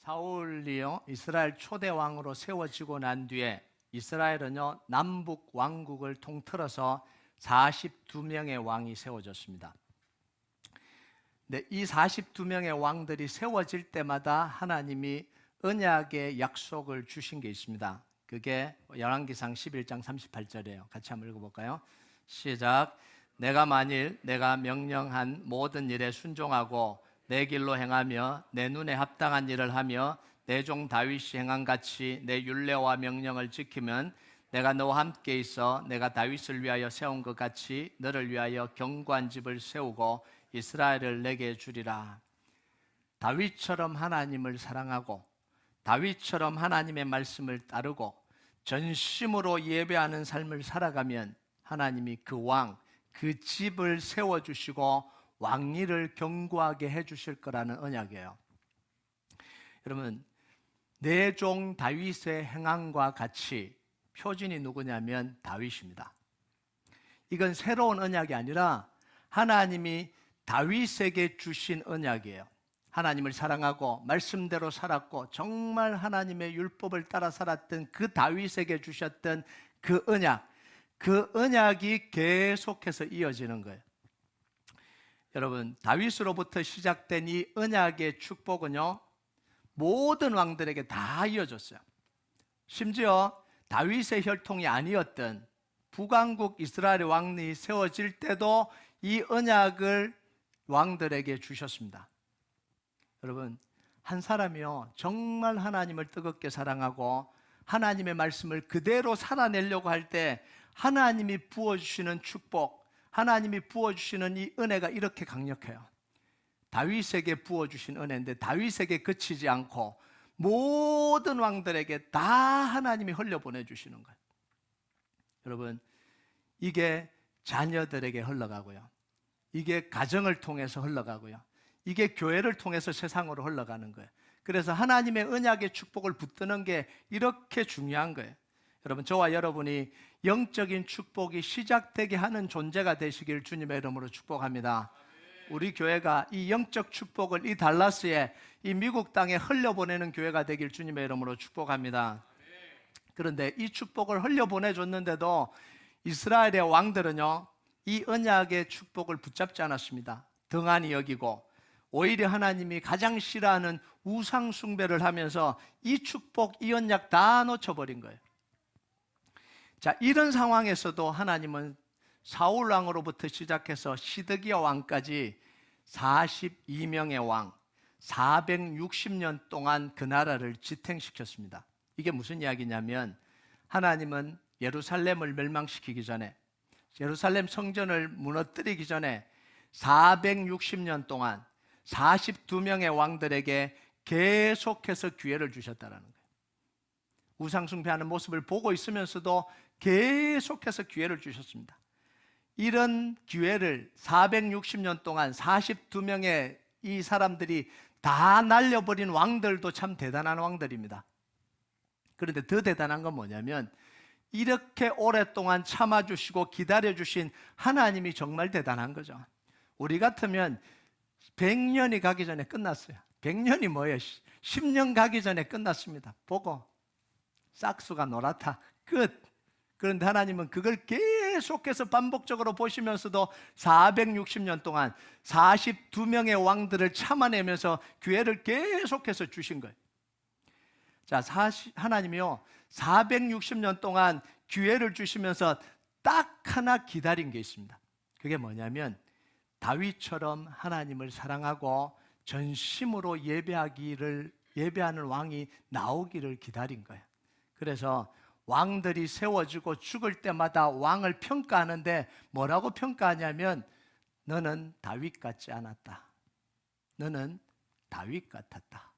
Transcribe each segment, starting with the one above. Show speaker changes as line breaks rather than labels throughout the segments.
사울이요 이스라엘 초대 왕으로 세워지고 난 뒤에 이스라엘은요 남북 왕국을 통틀어서 42명의 왕이 세워졌습니다. 근데 이 42명의 왕들이 세워질 때마다 하나님이 언약의 약속을 주신 게 있습니다. 그게 열왕기상 11장 38절이에요. 같이 한번 읽어볼까요? 시작. 내가 만일 내가 명령한 모든 일에 순종하고 내 길로 행하며 내 눈에 합당한 일을 하며 내 종 다윗이 행한 같이 내 율례와 명령을 지키면 내가 너와 함께 있어 내가 다윗을 위하여 세운 것 같이 너를 위하여 견고한 집을 세우고 이스라엘을 내게 주리라. 다윗처럼 하나님을 사랑하고 다윗처럼 하나님의 말씀을 따르고 전심으로 예배하는 삶을 살아가면 하나님이 그 왕, 그 집을 세워주시고 왕위를 견고하게 해주실 거라는 언약이에요. 여러분, 내 종 다윗의 행함과 같이 표준이 누구냐면 다윗입니다. 이건 새로운 언약이 아니라 하나님이 다윗에게 주신 언약이에요. 하나님을 사랑하고 말씀대로 살았고 정말 하나님의 율법을 따라 살았던 그 다윗에게 주셨던 그 언약, 그 언약이 계속해서 이어지는 거예요. 여러분, 다윗으로부터 시작된 이 언약의 축복은요 모든 왕들에게 다 이어졌어요. 심지어 다윗의 혈통이 아니었던 북왕국 이스라엘 왕이 세워질 때도 이 언약을 왕들에게 주셨습니다. 여러분, 한 사람이요 정말 하나님을 뜨겁게 사랑하고 하나님의 말씀을 그대로 살아내려고 할 때 하나님이 부어주시는 축복, 하나님이 부어주시는 이 은혜가 이렇게 강력해요. 다윗에게 부어주신 은혜인데 다윗에게 그치지 않고 모든 왕들에게 다 하나님이 흘려보내주시는 거예요. 여러분, 이게 자녀들에게 흘러가고요, 이게 가정을 통해서 흘러가고요, 이게 교회를 통해서 세상으로 흘러가는 거예요. 그래서 하나님의 언약의 축복을 붙드는 게 이렇게 중요한 거예요. 여러분, 저와 여러분이 영적인 축복이 시작되게 하는 존재가 되시길 주님의 이름으로 축복합니다. 우리 교회가 이 영적 축복을 이 달라스에, 이 미국 땅에 흘려보내는 교회가 되길 주님의 이름으로 축복합니다. 그런데 이 축복을 흘려보내줬는데도 이스라엘의 왕들은요 이 언약의 축복을 붙잡지 않았습니다. 등한히 여기고 오히려 하나님이 가장 싫어하는 우상 숭배를 하면서 이 축복, 이 언약 다 놓쳐버린 거예요. 자, 이런 상황에서도 하나님은 사울 왕으로부터 시작해서 시드기야 왕까지 42명의 왕, 460년 동안 그 나라를 지탱시켰습니다. 이게 무슨 이야기냐면 하나님은 예루살렘을 멸망시키기 전에, 예루살렘 성전을 무너뜨리기 전에 460년 동안 42명의 왕들에게 계속해서 기회를 주셨다는 거예요. 우상 숭배하는 모습을 보고 있으면서도 계속해서 기회를 주셨습니다. 이런 기회를 460년 동안 42명의 이 사람들이 다 날려버린 왕들도 참 대단한 왕들입니다. 그런데 더 대단한 건 뭐냐면 이렇게 오랫동안 참아주시고 기다려주신 하나님이 정말 대단한 거죠. 우리 같으면 100년이 가기 전에 끝났어요. 100년이 뭐예요? 10년 가기 전에 끝났습니다. 보고 싹수가 노랗다, 끝. 그런데 하나님은 그걸 계속해서 반복적으로 보시면서도 460년 동안 42명의 왕들을 참아내면서 기회를 계속해서 주신 거예요. 자, 하나님이요 460년 동안 기회를 주시면서 딱 하나 기다린 게 있습니다. 그게 뭐냐면 다윗처럼 하나님을 사랑하고 전심으로 예배하는 왕이 나오기를 기다린 거예요. 그래서 왕들이 세워지고 죽을 때마다 왕을 평가하는데 뭐라고 평가하냐면 너는 다윗 같지 않았다, 너는 다윗 같았다.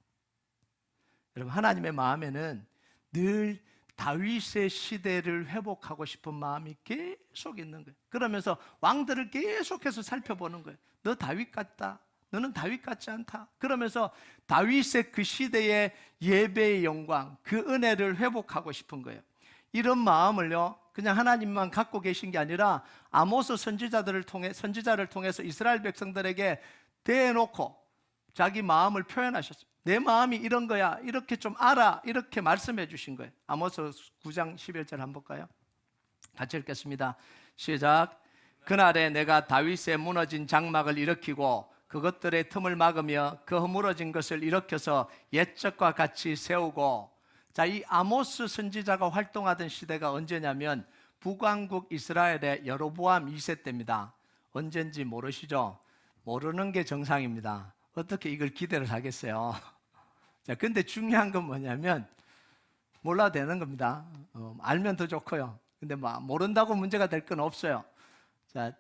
여러분, 하나님의 마음에는 늘 다윗의 시대를 회복하고 싶은 마음이 계속 있는 거예요. 그러면서 왕들을 계속해서 살펴보는 거예요. 너 다윗 같다, 너는 다윗 같지 않다. 그러면서 다윗의 그 시대의 예배의 영광, 그 은혜를 회복하고 싶은 거예요. 이런 마음을요 그냥 하나님만 갖고 계신 게 아니라 아모스 선지자를 통해서 이스라엘 백성들에게 대놓고 자기 마음을 표현하셨어요. 내 마음이 이런 거야, 이렇게 좀 알아, 이렇게 말씀해 주신 거예요. 아모스 9장 11절 한번 볼까요? 같이 읽겠습니다. 시작. 그날에 내가 다윗의 무너진 장막을 일으키고 그것들의 틈을 막으며 그 허물어진 것을 일으켜서 옛적과 같이 세우고. 자, 이 아모스 선지자가 활동하던 시대가 언제냐면 북왕국 이스라엘의 여로보암 2세 때입니다. 언젠지 모르시죠? 모르는 게 정상입니다. 어떻게 이걸 기대를 하겠어요? 자, 근데 중요한 건 뭐냐면 몰라도 되는 겁니다. 알면 더 좋고요. 근데 모른다고 문제가 될 건 없어요. 자,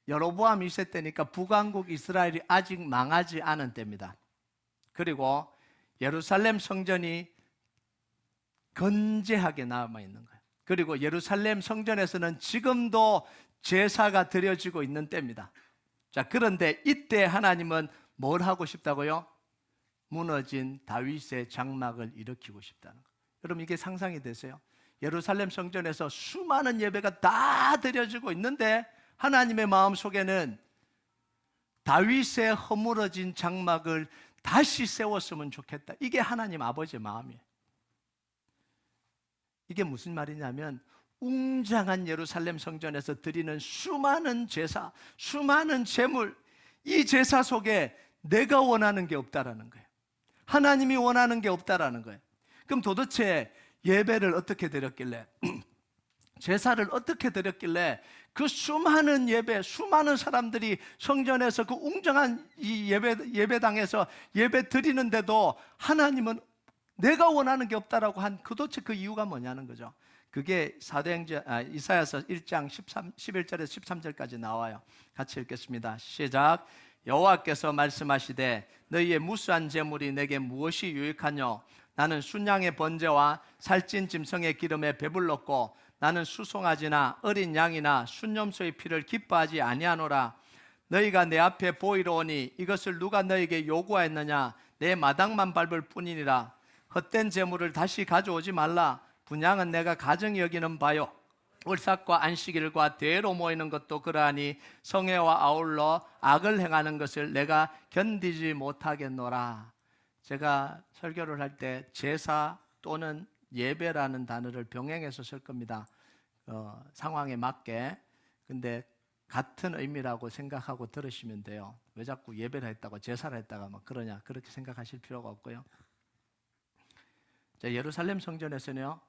여로보암 2세 때니까 북왕국 이스라엘이 아직 망하지 않은 때입니다. 그리고 예루살렘 성전이 건재하게 남아있는 거예요. 그리고 예루살렘 성전에서는 지금도 제사가 드려지고 있는 때입니다. 자, 그런데 이때 하나님은 뭘 하고 싶다고요? 무너진 다윗의 장막을 일으키고 싶다는 거예요. 여러분, 이게 상상이 되세요? 예루살렘 성전에서 수많은 예배가 다 드려지고 있는데 하나님의 마음속에는 다윗의 허물어진 장막을 다시 세웠으면 좋겠다. 이게 하나님 아버지의 마음이에요. 이게 무슨 말이냐면 웅장한 예루살렘 성전에서 드리는 수많은 제사, 수많은 제물, 이 제사 속에 내가 원하는 게 없다라는 거예요. 하나님이 원하는 게 없다라는 거예요. 그럼 도대체 예배를 어떻게 드렸길래 제사를 어떻게 드렸길래 그 수많은 예배, 수많은 사람들이 성전에서 그 웅장한 이 예배당에서 예배 드리는데도 하나님은 내가 원하는 게 없다라고 한 도대체 그 이유가 뭐냐는 거죠. 그게 이사야서 1장 11절에서 13절까지 나와요. 같이 읽겠습니다. 시작. 여호와께서 말씀하시되 너희의 무수한 재물이 내게 무엇이 유익하뇨? 나는 순양의 번제와 살찐 짐승의 기름에 배불렀고 나는 수송아지나 어린 양이나 순염소의 피를 기뻐하지 아니하노라. 너희가 내 앞에 보이러 오니 이것을 누가 너희에게 요구하였느냐? 내 마당만 밟을 뿐이니라. 헛된 재물을 다시 가져오지 말라. 분향은 내가 가정이 여기는 바요. 월삭과 안식일과 대회로 모이는 것도 그러하니 성회와 아울러 악을 행하는 것을 내가 견디지 못하겠노라. 제가 설교를 할 때 제사 또는 예배라는 단어를 병행해서 쓸 겁니다. 상황에 맞게. 근데 같은 의미라고 생각하고 들으시면 돼요. 왜 자꾸 예배를 했다고 제사를 했다가 막 그러냐, 그렇게 생각하실 필요가 없고요. 자, 예루살렘 성전에서는요,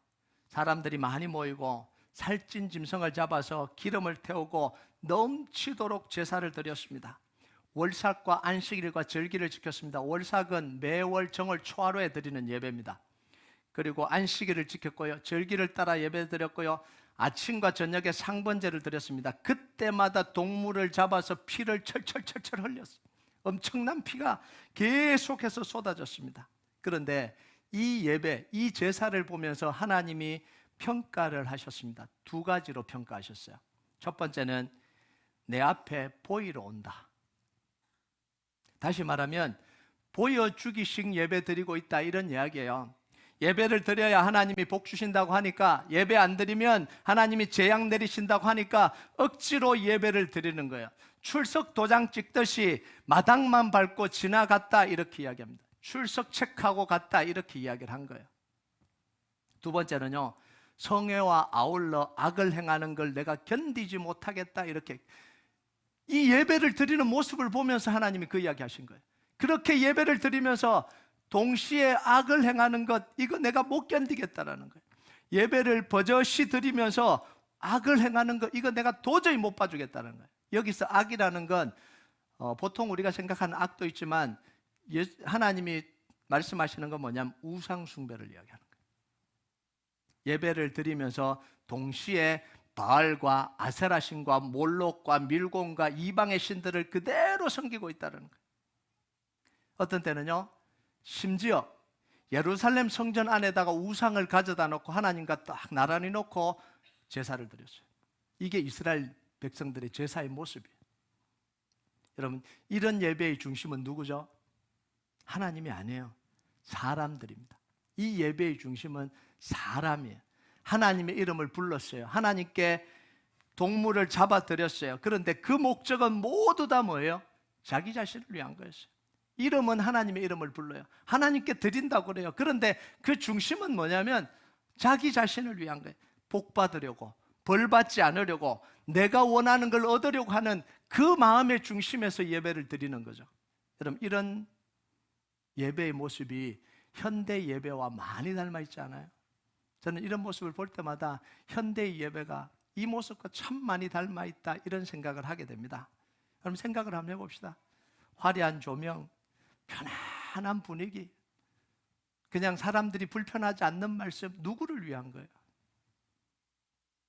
사람들이 많이 모이고 살찐 짐승을 잡아서 기름을 태우고 넘치도록 제사를 드렸습니다. 월삭과 안식일과 절기를 지켰습니다. 월삭은 매월 정월 초하루에 드리는 예배입니다. 그리고 안식일을 지켰고요, 절기를 따라 예배 드렸고요, 아침과 저녁에 상번제를 드렸습니다. 그때마다 동물을 잡아서 피를 철철철철 흘렸어요. 엄청난 피가 계속해서 쏟아졌습니다. 그런데 이 예배, 이 제사를 보면서 하나님이 평가를 하셨습니다. 두 가지로 평가하셨어요. 첫 번째는 내 앞에 보이러 온다. 다시 말하면 보여주기식 예배 드리고 있다, 이런 이야기예요. 예배를 드려야 하나님이 복 주신다고 하니까, 예배 안 드리면 하나님이 재앙 내리신다고 하니까 억지로 예배를 드리는 거예요. 출석 도장 찍듯이 마당만 밟고 지나갔다, 이렇게 이야기합니다. 출석 체크하고 갔다, 이렇게 이야기를 한 거예요. 두 번째는요, 성회와 아울러 악을 행하는 걸 내가 견디지 못하겠다, 이렇게. 이 예배를 드리는 모습을 보면서 하나님이 그 이야기 하신 거예요. 그렇게 예배를 드리면서 동시에 악을 행하는 것, 이거 내가 못 견디겠다라는 거예요. 예배를 버젓이 드리면서 악을 행하는 것, 이거 내가 도저히 못 봐주겠다는 거예요. 여기서 악이라는 건 보통 우리가 생각하는 악도 있지만 하나님이 말씀하시는 건 뭐냐면 우상 숭배를 이야기하는 거예요. 예배를 드리면서 동시에 바알과 아세라 신과 몰록과 밀곤과 이방의 신들을 그대로 섬기고 있다는 거예요. 어떤 때는요, 심지어 예루살렘 성전 안에다가 우상을 가져다 놓고 하나님과 딱 나란히 놓고 제사를 드렸어요. 이게 이스라엘 백성들의 제사의 모습이에요. 여러분, 이런 예배의 중심은 누구죠? 하나님이 아니에요. 사람들입니다. 이 예배의 중심은 사람이에요. 하나님의 이름을 불렀어요. 하나님께 동물을 잡아 드렸어요. 그런데 그 목적은 모두 다 뭐예요? 자기 자신을 위한 거였어요. 이름은 하나님의 이름을 불러요. 하나님께 드린다고 그래요. 그런데 그 중심은 뭐냐면 자기 자신을 위한 거예요. 복 받으려고, 벌 받지 않으려고, 내가 원하는 걸 얻으려고 하는 그 마음의 중심에서 예배를 드리는 거죠. 여러분, 이런 예배의 모습이 현대 예배와 많이 닮아 있지 않아요? 저는 이런 모습을 볼 때마다 현대의 예배가 이 모습과 참 많이 닮아 있다, 이런 생각을 하게 됩니다. 그럼 생각을 한번 해봅시다. 화려한 조명, 편안한 분위기, 그냥 사람들이 불편하지 않는 말씀, 누구를 위한 거예요?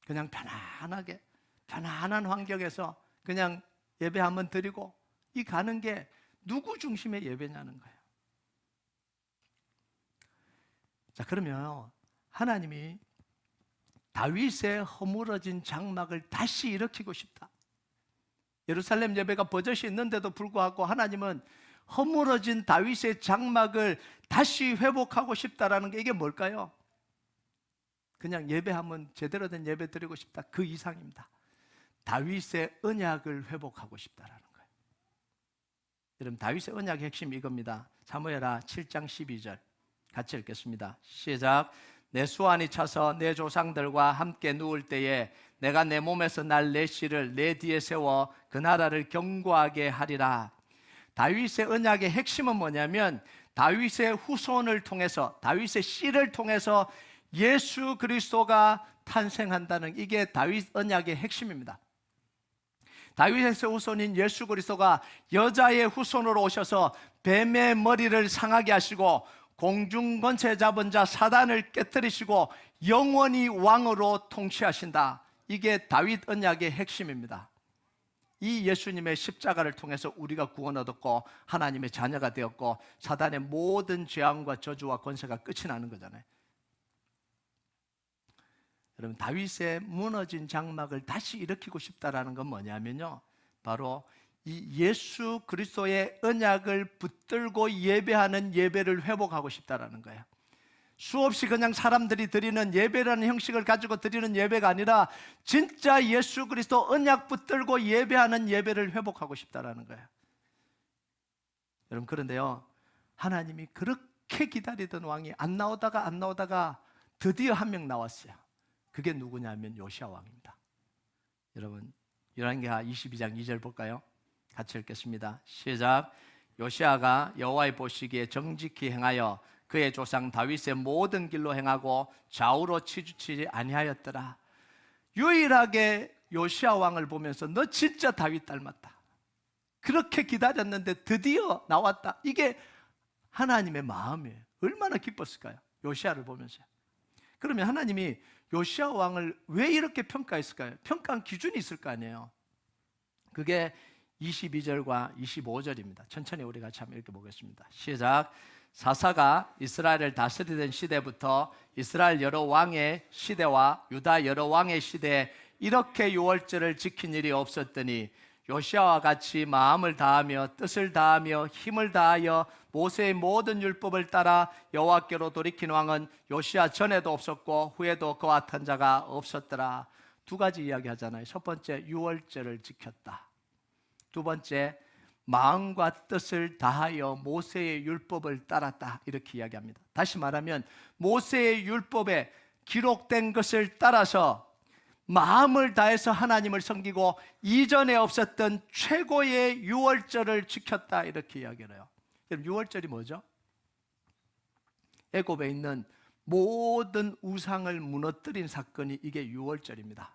그냥 편안하게, 편안한 환경에서 그냥 예배 한번 드리고 이 가는 게 누구 중심의 예배냐는 거예요. 자, 그러면 하나님이 다윗의 허물어진 장막을 다시 일으키고 싶다. 예루살렘 예배가 버젓이 있는데도 불구하고 하나님은 허물어진 다윗의 장막을 다시 회복하고 싶다라는 게 이게 뭘까요? 그냥 예배하면 제대로 된 예배 드리고 싶다, 그 이상입니다. 다윗의 언약을 회복하고 싶다라는 거예요. 여러분, 다윗의 언약의 핵심이 이겁니다. 사무엘하 7장 12절 같이 읽겠습니다. 시작. 내 수완이 차서 내 조상들과 함께 누울 때에 내가 내 몸에서 날 내 씨를 내 뒤에 세워 그 나라를 견고하게 하리라. 다윗의 언약의 핵심은 뭐냐면 다윗의 후손을 통해서, 다윗의 씨를 통해서 예수 그리스도가 탄생한다는, 이게 다윗 언약의 핵심입니다. 다윗의 후손인 예수 그리스도가 여자의 후손으로 오셔서 뱀의 머리를 상하게 하시고 공중 권세 잡은 자 사단을 깨뜨리시고 영원히 왕으로 통치하신다. 이게 다윗 언약의 핵심입니다. 이 예수님의 십자가를 통해서 우리가 구원 얻었고 하나님의 자녀가 되었고 사단의 모든 재앙과 저주와 권세가 끝이 나는 거잖아요. 여러분, 다윗의 무너진 장막을 다시 일으키고 싶다라는 건 뭐냐면요, 바로 이 예수 그리스도의 언약을 붙들고 예배하는 예배를 회복하고 싶다라는 거예요. 수없이 그냥 사람들이 드리는 예배라는 형식을 가지고 드리는 예배가 아니라 진짜 예수 그리스도 언약 붙들고 예배하는 예배를 회복하고 싶다라는 거예요. 여러분, 그런데요, 하나님이 그렇게 기다리던 왕이 안 나오다가 드디어 한 명 나왔어요. 그게 누구냐면 요시야 왕입니다. 여러분, 열왕기하 22장 2절 볼까요? 같이 읽겠습니다. 시작. 요시야가 여호와의 보시기에 정직히 행하여 그의 조상 다윗의 모든 길로 행하고 좌우로 치주치지 아니하였더라. 유일하게 요시야 왕을 보면서 너 진짜 다윗 닮았다, 그렇게 기다렸는데 드디어 나왔다, 이게 하나님의 마음이에요. 얼마나 기뻤을까요? 요시야를 보면서. 그러면 하나님이 요시야 왕을 왜 이렇게 평가했을까요? 평가한 기준이 있을 거 아니에요. 그게 22절과 25절입니다. 천천히 우리 같이 한번 읽어보겠습니다. 시작. 사사가 이스라엘을 다스리던 시대부터 이스라엘 여러 왕의 시대와 유다 여러 왕의 시대에 이렇게 유월절을 지킨 일이 없었더니 요시야와 같이 마음을 다하며 뜻을 다하며 힘을 다하여 모세의 모든 율법을 따라 여호와께로 돌이킨 왕은 요시야 전에도 없었고 후에도 그와 같은 자가 없었더라. 두 가지 이야기 하잖아요. 첫 번째, 유월절을 지켰다. 두 번째, 마음과 뜻을 다하여 모세의 율법을 따랐다, 이렇게 이야기합니다. 다시 말하면 모세의 율법에 기록된 것을 따라서 마음을 다해서 하나님을 섬기고 이전에 없었던 최고의 유월절을 지켰다, 이렇게 이야기를 해요. 그럼 유월절이 뭐죠? 애굽에 있는 모든 우상을 무너뜨린 사건이 이게 유월절입니다.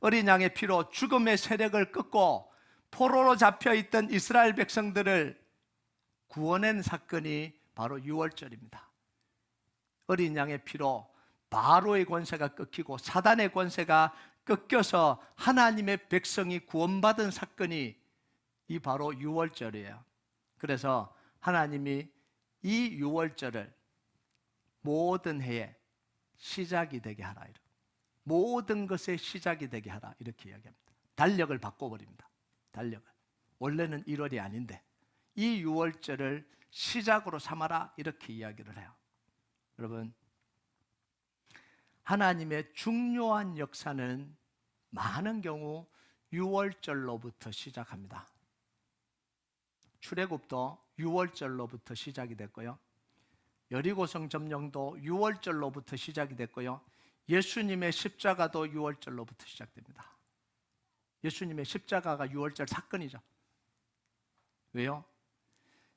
어린 양의 피로 죽음의 세력을 끊고 포로로 잡혀있던 이스라엘 백성들을 구원한 사건이 바로 유월절입니다. 어린 양의 피로 바로의 권세가 끊기고 사단의 권세가 끊겨서 하나님의 백성이 구원받은 사건이 이 바로 유월절이에요. 그래서 하나님이 이 유월절을 모든 해의 시작이 되게 하라, 모든 것의 시작이 되게 하라, 이렇게 이야기합니다. 달력을 바꿔버립니다. 달력을. 원래는 1월이 아닌데 이 유월절을 시작으로 삼아라, 이렇게 이야기를 해요. 여러분, 하나님의 중요한 역사는 많은 경우 유월절로부터 시작합니다. 출애굽도 6월절로부터 시작이 됐고요. 여리고성 점령도 6월절로부터 시작이 됐고요. 예수님의 십자가도 6월절로부터 시작됩니다. 예수님의 십자가가 6월절 사건이죠. 왜요?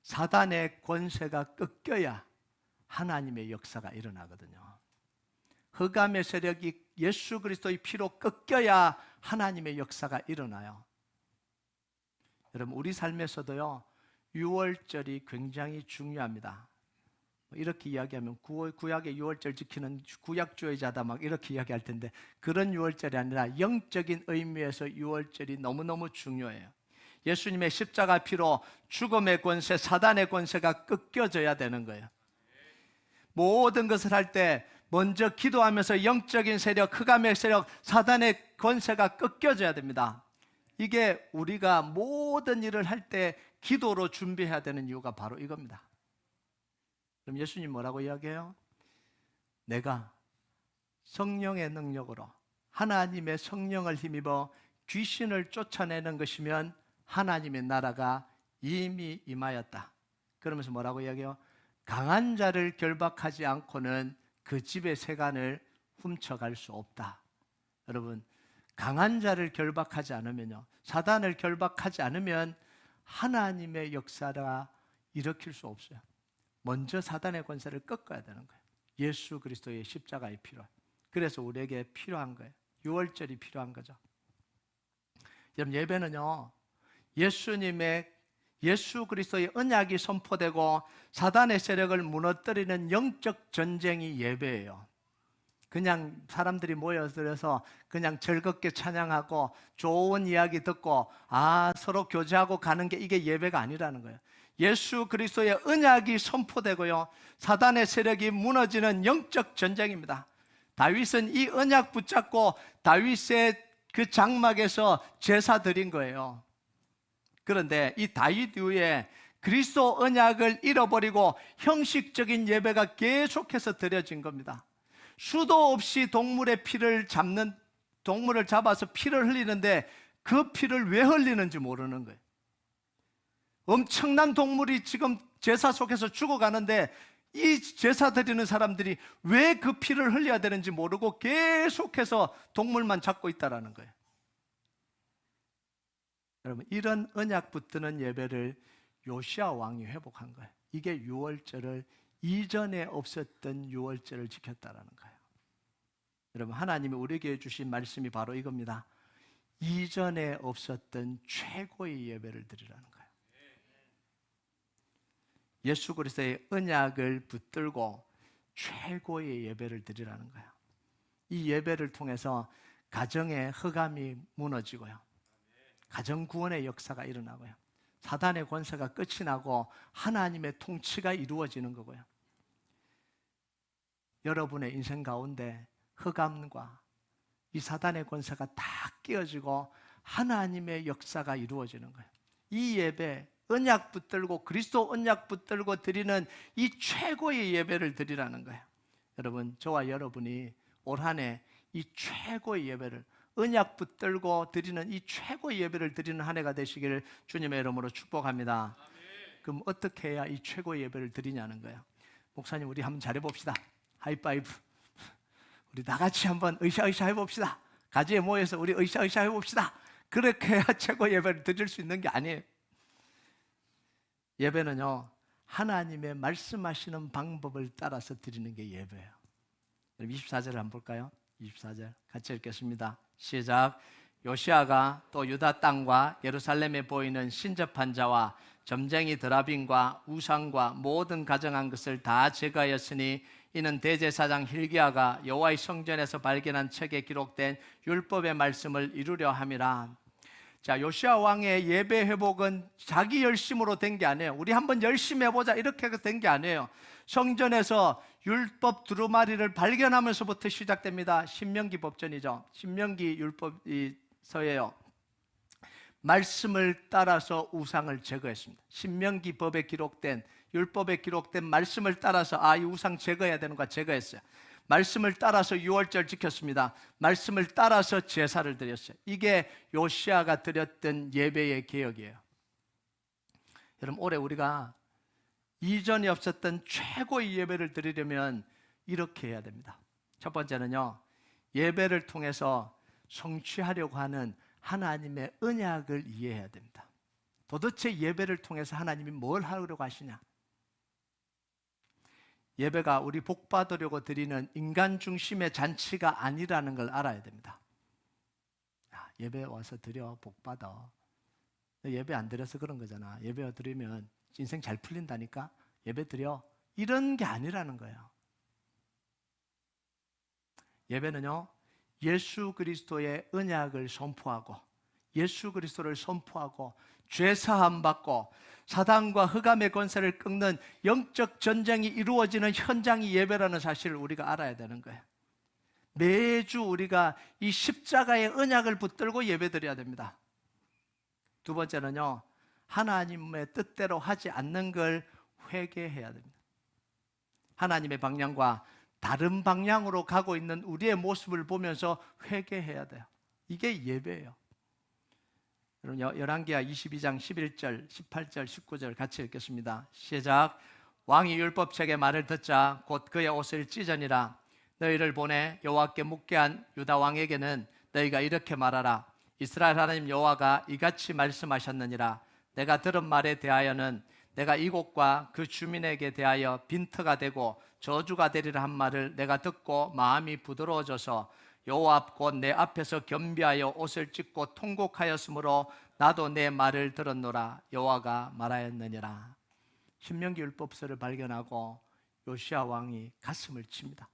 사단의 권세가 꺾여야 하나님의 역사가 일어나거든요. 흑암의 세력이 예수 그리스도의 피로 꺾여야 하나님의 역사가 일어나요. 여러분, 우리 삶에서도요, 6월절이 굉장히 중요합니다. 이렇게 이야기하면 구약의 6월절 지키는 구약주의자다 막 이렇게 이야기할 텐데, 그런 6월절이 아니라 영적인 의미에서 6월절이 너무너무 중요해요. 예수님의 십자가 피로 죽음의 권세, 사단의 권세가 꺾여져야 되는 거예요. 모든 것을 할 때 먼저 기도하면서 영적인 세력, 흑암의 세력, 사단의 권세가 꺾여져야 됩니다. 이게 우리가 모든 일을 할 때 기도로 준비해야 되는 이유가 바로 이겁니다. 그럼 예수님 뭐라고 이야기해요? 내가 성령의 능력으로 하나님의 성령을 힘입어 귀신을 쫓아내는 것이면 하나님의 나라가 이미 임하였다. 그러면서 뭐라고 이야기해요? 강한 자를 결박하지 않고는 그 집의 세간을 훔쳐갈 수 없다. 여러분, 강한 자를 결박하지 않으면요, 사단을 결박하지 않으면 하나님의 역사가 일으킬 수 없어요. 먼저 사단의 권세를 꺾어야 되는 거예요. 예수 그리스도의 십자가의 피로. 그래서 우리에게 필요한 거예요. 6월절이 필요한 거죠. 여러분, 예배는요, 예수 그리스도의 언약이 선포되고 사단의 세력을 무너뜨리는 영적 전쟁이 예배예요. 그냥 사람들이 모여들어서 그냥 즐겁게 찬양하고 좋은 이야기 듣고 서로 교제하고 가는 게 이게 예배가 아니라는 거예요. 예수 그리스도의 언약이 선포되고요, 사단의 세력이 무너지는 영적 전쟁입니다. 다윗은 이 언약 붙잡고 다윗의 그 장막에서 제사 드린 거예요. 그런데 이 다윗 이후에 그리스도 언약을 잃어버리고 형식적인 예배가 계속해서 드려진 겁니다. 수도 없이 동물의 피를 동물을 잡아서 피를 흘리는데 그 피를 왜 흘리는지 모르는 거예요. 엄청난 동물이 지금 제사 속에서 죽어가는데 이 제사 드리는 사람들이 왜 그 피를 흘려야 되는지 모르고 계속해서 동물만 잡고 있다는 거예요. 여러분, 이런 언약 붙드는 예배를 요시야 왕이 회복한 거예요. 이게 6월절을 이전에 없었던 6월절을 지켰다는 거예요. 여러분, 하나님이 우리에게 주신 말씀이 바로 이겁니다. 이전에 없었던 최고의 예배를 드리라는 거예요. 예수 그리스도의 언약을 붙들고 최고의 예배를 드리라는 거예요. 이 예배를 통해서 가정의 흑암이 무너지고요, 가정 구원의 역사가 일어나고요, 사단의 권세가 끝이 나고 하나님의 통치가 이루어지는 거고요. 여러분의 인생 가운데 흑암과 이 사단의 권세가 다 깨어지고 하나님의 역사가 이루어지는 거예요. 이 예배, 언약 붙들고 그리스도 언약 붙들고 드리는 이 최고의 예배를 드리라는 거예요. 여러분, 저와 여러분이 올 한 해 이 최고의 예배를, 언약 붙들고 드리는 이 최고의 예배를 드리는 한 해가 되시기를 주님의 이름으로 축복합니다. 그럼 어떻게 해야 이 최고의 예배를 드리냐는 거예요. 목사님, 우리 한번 잘해봅시다. 하이파이브. 우리 다 같이 한번 으쌰으쌰 해봅시다. 가지에 모여서 우리 으쌰으쌰 해봅시다. 그렇게 해야 최고의 예배를 드릴 수 있는 게 아니에요. 예배는요, 하나님의 말씀하시는 방법을 따라서 드리는 게 예배예요. 24절을 한번 볼까요? 24절 같이 읽겠습니다. 시작. 요시아가 또 유다 땅과 예루살렘에 보이는 신접한 자와 점쟁이 드라빈과 우상과 모든 가정한 것을 다 제거하였으니 이는 대제사장 hil기야가 여호와의 성전에서 발견한 책에 기록된 율법의 말씀을 이루려 함이라. 자, 요시야 왕의 예배 회복은 자기 열심으로 된 게 아니에요. 우리 한번 열심히 해보자 이렇게 된 게 아니에요. 성전에서 율법 두루마리를 발견하면서부터 시작됩니다. 신명기 법전이죠. 신명기 율법서예요. 말씀을 따라서 우상을 제거했습니다. 신명기 법에 기록된, 율법에 기록된 말씀을 따라서 이 우상 제거해야 되는 거 제거했어요. 말씀을 따라서 6월절 지켰습니다. 말씀을 따라서 제사를 드렸어요. 이게 요시아가 드렸던 예배의 개혁이에요. 여러분, 올해 우리가 이전에 없었던 최고의 예배를 드리려면 이렇게 해야 됩니다. 첫 번째는요, 예배를 통해서 성취하려고 하는 하나님의 언약을 이해해야 됩니다. 도대체 예배를 통해서 하나님이 뭘 하려고 하시냐? 예배가 우리 복 받으려고 드리는 인간 중심의 잔치가 아니라는 걸 알아야 됩니다. 예배 와서 드려, 복 받아. 예배 안 드려서 그런 거잖아. 예배 드리면 인생 잘 풀린다니까. 예배 드려. 이런 게 아니라는 거예요. 예배는요, 예수 그리스도의 언약을 선포하고, 예수 그리스도를 선포하고, 죄 사함 받고 사단과 흑암의 권세를 꺾는 영적 전쟁이 이루어지는 현장이 예배라는 사실을 우리가 알아야 되는 거예요. 매주 우리가 이 십자가의 언약을 붙들고 예배드려야 됩니다. 두 번째는요, 하나님의 뜻대로 하지 않는 걸 회개해야 됩니다. 하나님의 방향과 다른 방향으로 가고 있는 우리의 모습을 보면서 회개해야 돼요. 이게 예배예요. 열왕기하 22장 11절, 18절, 19절 같이 읽겠습니다. 시작. 왕이 율법책의 말을 듣자 곧 그의 옷을 찢으니라. 너희를 보내 여호와께 묻게 한 유다 왕에게는 너희가 이렇게 말하라. 이스라엘 하나님 여호와가 이같이 말씀하셨느니라. 내가 들은 말에 대하여는 내가 이곳과 그 주민에게 대하여 빈터가 되고 저주가 되리라 한 말을 내가 듣고 마음이 부드러워져서 여호와 앞 곧 내 앞에서 겸비하여 옷을 찢고 통곡하였으므로 나도 내 말을 들었노라. 여호와가 말하였느니라. 신명기 율법서를 발견하고 요시야 왕이 가슴을 칩니다.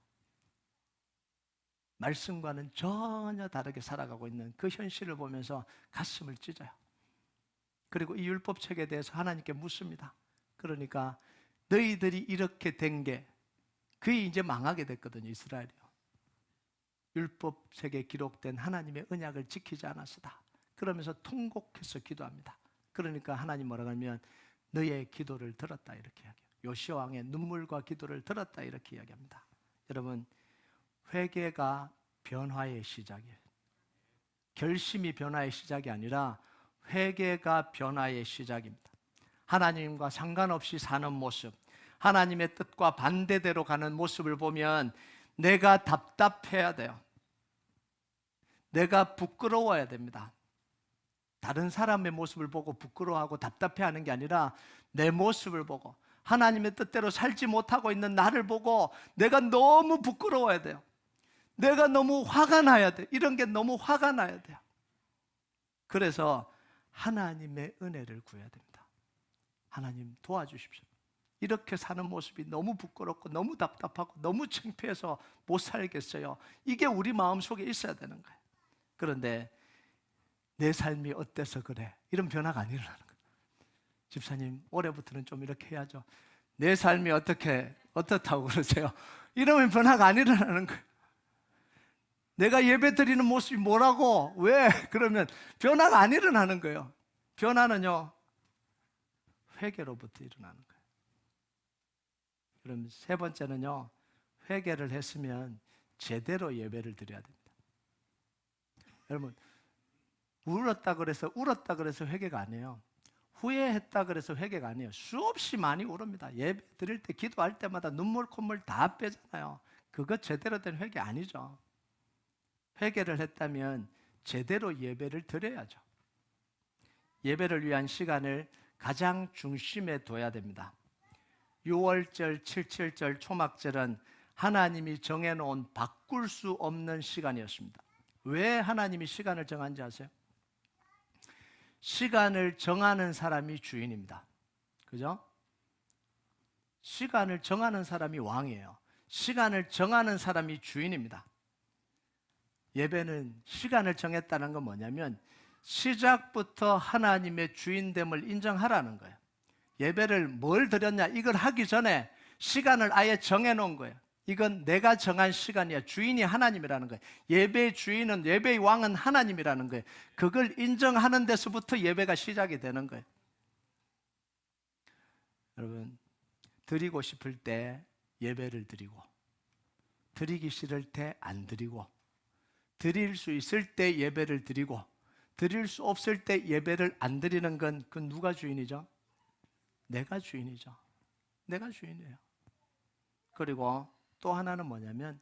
말씀과는 전혀 다르게 살아가고 있는 그 현실을 보면서 가슴을 찢어요. 그리고 이 율법책에 대해서 하나님께 묻습니다. 그러니까 너희들이 이렇게 된 게 그게 이제 망하게 됐거든요. 이스라엘이요. 율법책에 기록된 하나님의 언약을 지키지 않았으다. 그러면서 통곡해서 기도합니다. 그러니까 하나님 뭐라고 하면 너의 기도를 들었다 이렇게 이야기해요. 요시야 왕의 눈물과 기도를 들었다 이렇게 이야기합니다. 여러분, 회개가 변화의 시작이에요. 결심이 변화의 시작이 아니라 회개가 변화의 시작입니다. 하나님과 상관없이 사는 모습, 하나님의 뜻과 반대대로 가는 모습을 보면 내가 답답해야 돼요. 내가 부끄러워야 됩니다. 다른 사람의 모습을 보고 부끄러워하고 답답해하는 게 아니라 내 모습을 보고 하나님의 뜻대로 살지 못하고 있는 나를 보고 내가 너무 부끄러워야 돼요. 내가 너무 화가 나야 돼. 이런 게 너무 화가 나야 돼요. 그래서 하나님의 은혜를 구해야 됩니다. 하나님 도와주십시오. 이렇게 사는 모습이 너무 부끄럽고 너무 답답하고 너무 창피해서 못 살겠어요. 이게 우리 마음속에 있어야 되는 거예요. 그런데 내 삶이 어때서 그래? 이런 변화가 안 일어나는 거예요. 집사님, 올해부터는 좀 이렇게 해야죠. 내 삶이 어떻다고 그러세요? 이러면 변화가 안 일어나는 거예요. 내가 예배 드리는 모습이 뭐라고? 왜? 그러면 변화가 안 일어나는 거예요. 변화는요, 회개로부터 일어나는 거예요. 그럼 세 번째는요, 회개를 했으면 제대로 예배를 드려야 됩니다. 여러분, 울었다 그래서 회개가 아니에요. 후회했다 그래서 회개가 아니에요. 수없이 많이 울습니다. 예배 드릴 때, 기도할 때마다 눈물 콧물 다 빼잖아요. 그거 제대로 된 회개 아니죠. 회개를 했다면 제대로 예배를 드려야죠. 예배를 위한 시간을 가장 중심에 둬야 됩니다. 6월절, 77절, 초막절은 하나님이 정해놓은 바꿀 수 없는 시간이었습니다. 왜 하나님이 시간을 정한지 아세요? 시간을 정하는 사람이 주인입니다. 그죠? 시간을 정하는 사람이 왕이에요. 시간을 정하는 사람이 주인입니다. 예배는 시간을 정했다는 건 뭐냐면 시작부터 하나님의 주인됨을 인정하라는 거예요. 예배를 뭘 드렸냐, 이걸 하기 전에 시간을 아예 정해놓은 거예요. 이건 내가 정한 시간이야. 주인이 하나님이라는 거예요. 예배의 주인은, 예배의 왕은 하나님이라는 거예요. 그걸 인정하는 데서부터 예배가 시작이 되는 거예요. 여러분, 드리고 싶을 때 예배를 드리고, 드리기 싫을 때 안 드리고, 드릴 수 있을 때 예배를 드리고, 드릴 수 없을 때 예배를 안 드리는 건 그 누가 주인이죠? 내가 주인이죠. 내가 주인이에요. 그리고 또 하나는 뭐냐면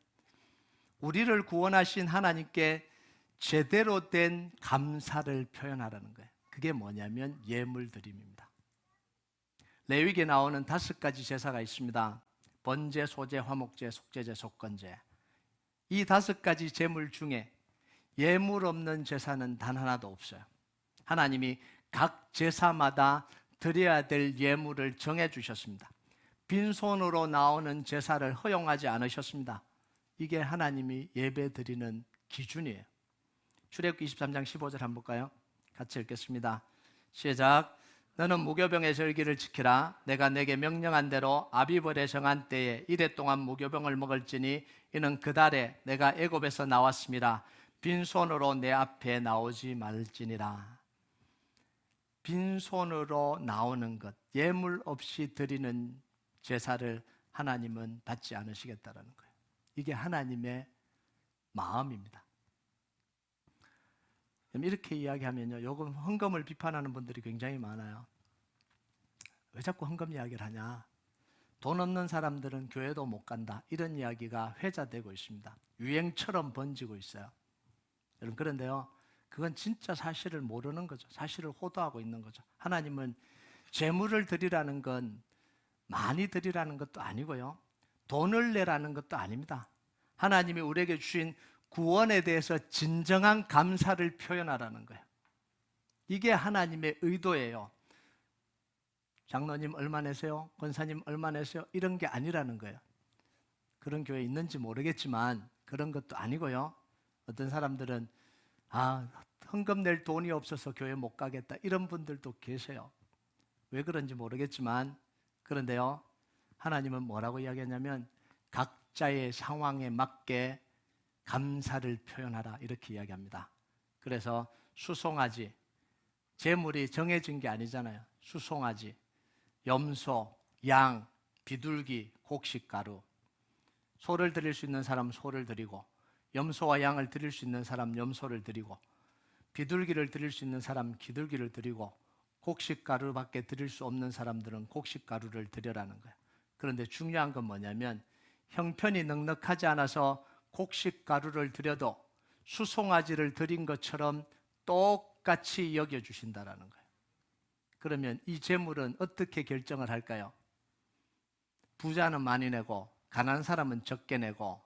우리를 구원하신 하나님께 제대로 된 감사를 표현하라는 거예요. 그게 뭐냐면 예물 드림입니다. 레위기에 나오는 5가지 제사가 있습니다. 번제, 소제, 화목제, 속제제, 속건제. 이 5가지 제물 중에 예물 없는 제사는 단 하나도 없어요. 하나님이 각 제사마다 드려야 될 예물을 정해 주셨습니다. 빈손으로 나오는 제사를 허용하지 않으셨습니다. 이게 하나님이 예배 드리는 기준이에요. 출애굽기 23장 15절 한번 볼까요? 같이 읽겠습니다. 시작. 너는 무교병의 절기를 지키라. 내가 내게 명령한 대로 아비벌의 정한 때에 이래 동안 무교병을 먹을지니 이는 그 달에 내가 애굽에서 나왔습니다. 빈손으로 내 앞에 나오지 말지니라. 빈손으로 나오는 것, 예물 없이 드리는 제사를 하나님은 받지 않으시겠다는 거예요. 이게 하나님의 마음입니다. 이렇게 이야기하면요, 요즘 헌금을 비판하는 분들이 굉장히 많아요. 왜 자꾸 헌금 이야기를 하냐? 돈 없는 사람들은 교회도 못 간다. 이런 이야기가 회자되고 있습니다. 유행처럼 번지고 있어요. 여러분, 그런데요, 그건 진짜 사실을 모르는 거죠. 사실을 호도하고 있는 거죠. 하나님은 재물을 드리라는 건 많이 드리라는 것도 아니고요, 돈을 내라는 것도 아닙니다. 하나님이 우리에게 주신 구원에 대해서 진정한 감사를 표현하라는 거예요. 이게 하나님의 의도예요. 장로님 얼마 내세요? 권사님 얼마 내세요? 이런 게 아니라는 거예요. 그런 교회 있는지 모르겠지만 그런 것도 아니고요, 어떤 사람들은 헌금 낼 돈이 없어서 교회 못 가겠다, 이런 분들도 계세요. 왜 그런지 모르겠지만, 그런데요, 하나님은 뭐라고 이야기하냐면 각자의 상황에 맞게 감사를 표현하라, 이렇게 이야기합니다. 그래서 수송아지, 제물이 정해진 게 아니잖아요. 수송아지, 염소, 양, 비둘기, 곡식가루. 소를 드릴 수 있는 사람 소를 드리고, 염소와 양을 드릴 수 있는 사람 염소를 드리고, 비둘기를 드릴 수 있는 사람 비둘기를 드리고, 곡식가루밖에 드릴 수 없는 사람들은 곡식가루를 드려라는 거예요. 그런데 중요한 건 뭐냐면 형편이 넉넉하지 않아서 곡식가루를 드려도 수송아지를 드린 것처럼 똑같이 여겨주신다라는 거예요. 그러면 이 재물은 어떻게 결정을 할까요? 부자는 많이 내고 가난한 사람은 적게 내고,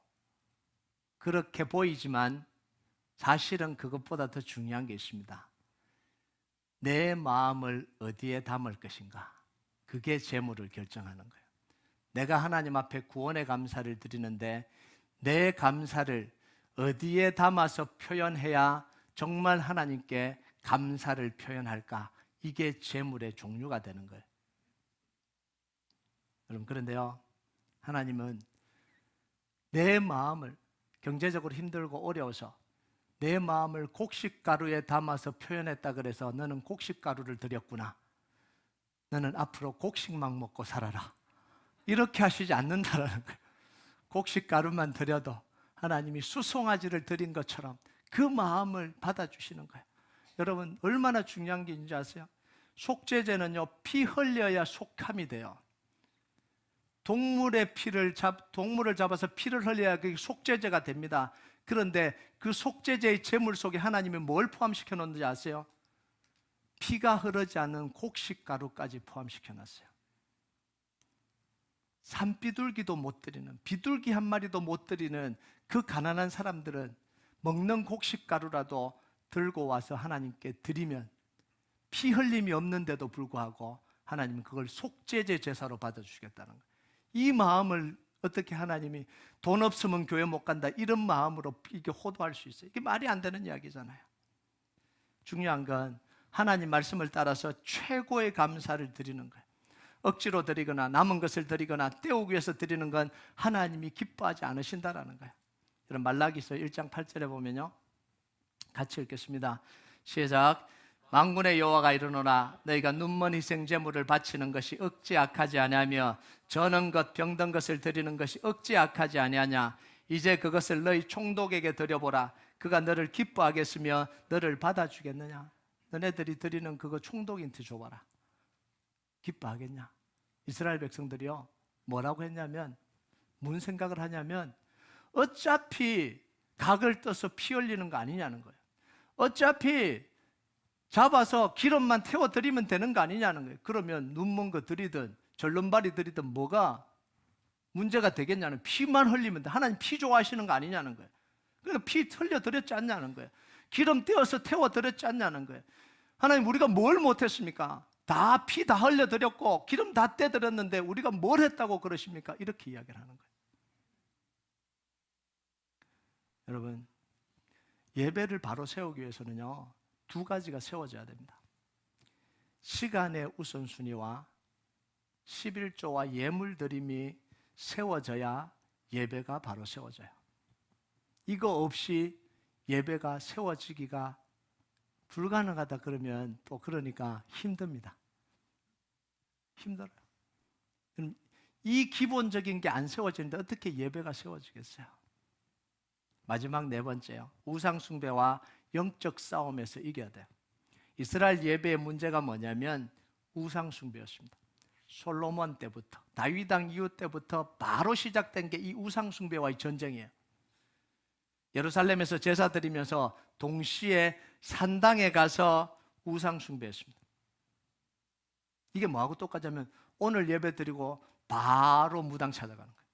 그렇게 보이지만 사실은 그것보다 더 중요한 게 있습니다. 내 마음을 어디에 담을 것인가? 그게 재물을 결정하는 거예요. 내가 하나님 앞에 구원의 감사를 드리는데 내 감사를 어디에 담아서 표현해야 정말 하나님께 감사를 표현할까? 이게 재물의 종류가 되는 거예요. 여러분, 그런데요, 하나님은 내 마음을, 경제적으로 힘들고 어려워서 내 마음을 곡식가루에 담아서 표현했다 그래서 너는 곡식가루를 드렸구나, 너는 앞으로 곡식만 먹고 살아라, 이렇게 하시지 않는다라는 거예요. 곡식가루만 드려도 하나님이 수송아지를 드린 것처럼 그 마음을 받아주시는 거예요. 여러분, 얼마나 중요한 게 있는지 아세요? 속죄제는요, 피 흘려야 속함이 돼요. 동물을 잡아서 피를 흘려야 그게 속죄제가 됩니다. 그런데 그 속죄제의 제물 속에 하나님이 뭘 포함시켜 놓는지 아세요? 피가 흐르지 않는 곡식가루까지 포함시켜 놨어요. 산비둘기도 못 드리는, 비둘기 한 마리도 못 드리는 그 가난한 사람들은 먹는 곡식가루라도 들고 와서 하나님께 드리면 피 흘림이 없는데도 불구하고 하나님은 그걸 속죄제 제사로 받아주시겠다는 거예요. 이 마음을 어떻게 하나님이 돈 없으면 교회 못 간다, 이런 마음으로 이게 호도할 수 있어요? 이게 말이 안 되는 이야기잖아요. 중요한 건 하나님 말씀을 따라서 최고의 감사를 드리는 거예요. 억지로 드리거나 남은 것을 드리거나 때우기 위해서 드리는 건 하나님이 기뻐하지 않으신다라는 거예요. 여러분, 말라기서 1장 8절에 보면요, 같이 읽겠습니다. 시작. 만군의 여호와가 이르노라, 너희가 눈먼 희생 제물을 바치는 것이 억지 악하지 아니하며 저는 것 병든 것을 드리는 것이 억지 악하지 아니하냐? 이제 그것을 너희 총독에게 드려보라. 그가 너를 기뻐하겠으며 너를 받아주겠느냐? 너네들이 드리는 그거 총독한테 줘봐라. 기뻐하겠냐? 이스라엘 백성들이요, 뭐라고 했냐면, 무슨 생각을 하냐면, 어차피 각을 떠서 피 흘리는 거 아니냐는 거예요. 어차피 잡아서 기름만 태워드리면 되는 거 아니냐는 거예요. 그러면 눈먼 거 들이든 절름발이 들이든 뭐가 문제가 되겠냐는, 피만 흘리면 돼. 하나님 피 좋아하시는 거 아니냐는 거예요. 그러니까 피 흘려드렸지 않냐는 거예요. 기름 떼어서 태워드렸지 않냐는 거예요. 하나님, 우리가 뭘 못했습니까? 다 피 다 흘려드렸고 기름 다 떼드렸는데 우리가 뭘 했다고 그러십니까? 이렇게 이야기를 하는 거예요. 여러분, 예배를 바로 세우기 위해서는요, 두 가지가 세워져야 됩니다. 시간의 우선순위와 11조와 예물 드림이 세워져야 예배가 바로 세워져요. 이거 없이 예배가 세워지기가 불가능하다 그러면 또 그러니까 힘듭니다. 힘들어요. 이 기본적인 게 안 세워지는데 어떻게 예배가 세워지겠어요? 마지막 네 번째요. 우상 숭배와 영적 싸움에서 이겨야 돼요. 이스라엘 예배의 문제가 뭐냐면 우상 숭배였습니다. 솔로몬 때부터, 다윗 왕 이후 때부터 바로 시작된 게 이 우상 숭배와의 전쟁이에요. 예루살렘에서 제사 드리면서 동시에 산당에 가서 우상 숭배했습니다. 이게 뭐하고 똑같냐면 오늘 예배 드리고 바로 무당 찾아가는 거예요.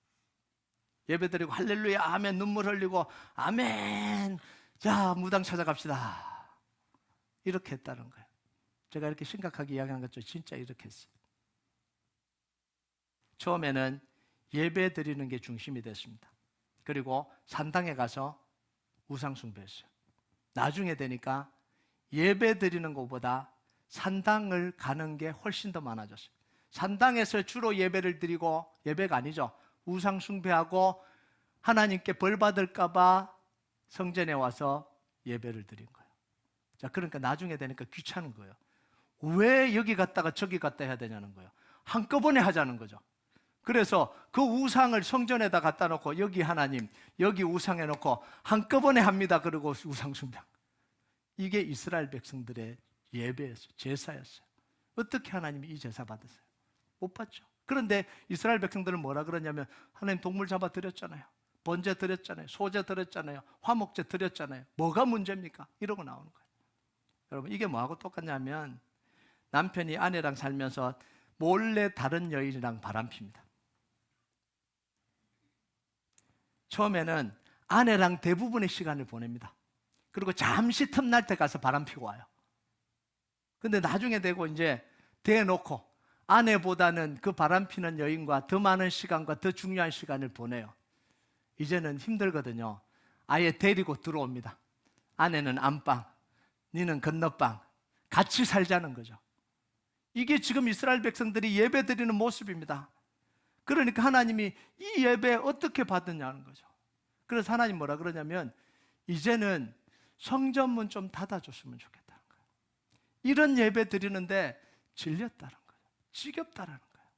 예배 드리고 할렐루야 아멘 눈물 흘리고 아멘 자 무당 찾아갑시다 이렇게 했다는 거예요. 제가 이렇게 심각하게 이야기하는 것죠. 진짜 이렇게 했어요. 처음에는 예배 드리는 게 중심이 됐습니다. 그리고 산당에 가서 우상 숭배했어요. 나중에 되니까 예배 드리는 것보다 산당을 가는 게 훨씬 더 많아졌어요. 산당에서 주로 예배를 드리고, 예배가 아니죠, 우상 숭배하고 하나님께 벌 받을까 봐 성전에 와서 예배를 드린 거예요. 자, 그러니까 나중에 되니까 귀찮은 거예요. 왜 여기 갔다가 저기 갔다 해야 되냐는 거예요. 한꺼번에 하자는 거죠. 그래서 그 우상을 성전에다 갖다 놓고 여기 하나님, 여기 우상 해놓고 한꺼번에 합니다. 그리고 우상 숭배. 이게 이스라엘 백성들의 예배였어요. 제사였어요. 어떻게 하나님이 이 제사 받으세요? 못 받죠. 그런데 이스라엘 백성들은 뭐라 그러냐면 하나님 동물 잡아 드렸잖아요. 번제 드렸잖아요. 소제 드렸잖아요. 화목제 드렸잖아요. 뭐가 문제입니까? 이러고 나오는 거예요. 여러분, 이게 뭐하고 똑같냐면 남편이 아내랑 살면서 몰래 다른 여인이랑 바람핍니다. 처음에는 아내랑 대부분의 시간을 보냅니다. 그리고 잠시 틈날 때 가서 바람피고 와요. 근데 나중에 되고 이제 대놓고 아내보다는 그 바람피는 여인과 더 많은 시간과 더 중요한 시간을 보내요. 이제는 힘들거든요. 아예 데리고 들어옵니다. 아내는 안방, 니는 건너방, 같이 살자는 거죠. 이게 지금 이스라엘 백성들이 예배 드리는 모습입니다. 그러니까 하나님이 이 예배 어떻게 받느냐는 거죠. 그래서 하나님 뭐라 그러냐면 이제는 성전문 좀 닫아줬으면 좋겠다는 거예요. 이런 예배 드리는데 질렸다는 거예요. 지겹다는 거예요.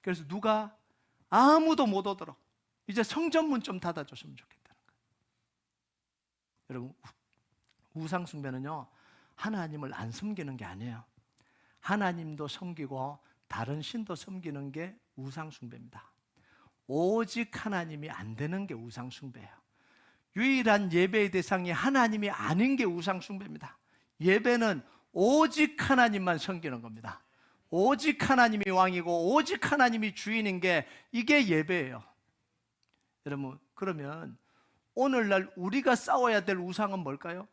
그래서 누가 아무도 못 오도록 이제 성전문 좀 닫아줬으면 좋겠다는 거예요. 여러분, 우상 숭배는요, 하나님을 안 섬기는 게 아니에요. 하나님도 섬기고 다른 신도 섬기는 게 우상 숭배입니다. 오직 하나님이 안 되는 게 우상 숭배예요. 유일한 예배의 대상이 하나님이 아닌 게 우상 숭배입니다. 예배는 오직 하나님만 섬기는 겁니다. 오직 하나님이 왕이고 오직 하나님이 주인인 게 이게 예배예요. 여러분, 그러면 오늘날 우리가 싸워야 될 우상은 뭘까요?